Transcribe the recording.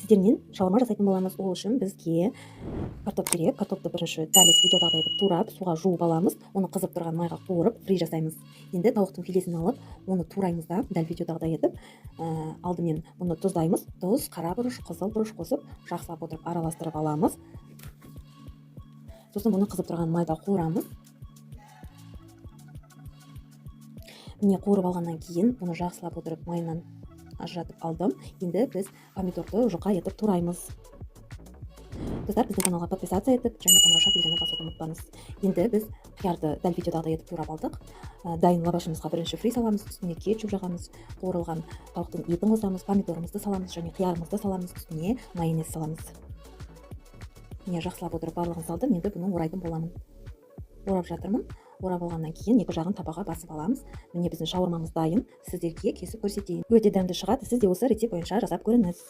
сіздермен шаурма жасайтын боламыз. Ол үшін бізге картоп керек. Картопты бірінші дәл осы видеодағыдай етіп турап, суға жуып аламыз. Оны қызып тұрған майға қуырып, фри жасаймыз. Енді тауықтың филесін алып, оны тураймыз да, дәл видеодағыдай етіп, алдымен бұны тұздаймыз. Тұз, қара бұрыш, қызыл бұрыш қосып, жақсылап отырып араластырып аламыз. Сосын бұны қызып тұрған майда қуырамыз. Міне қуырып алғаннан кейін, бұны жақсылап отырып майынан ажыратып алдым. Енді біз помидорды жұқа етіп тураймыз. Достар, біздің каналға подписация етіп, және қоңырау белгісін басуды ұмытпаңыз. Енді біз қиярды дәл видеодағыдай етіп турап алдық. Дайын лавашымызға бірінші фри саламыз, үстіне кетчуп жағамыз, қуырылған тауықтың етін қосамыз, помидорымызды саламыз, және қиярымызды саламыз, үстіне майонез саламыз. Міне жақсылап отырып барлығын салдым. Енді бұны орайтын боламын. Орап жатырмын. Орап алғаннан кейін екі жағын табаға басып аламыз. Міне біздің шаурмамыз дайын. Сіздерге кесіп көрсетейін. Өте дәмді шығады. Сіз де осы рецепт бойынша жасап көріңіз.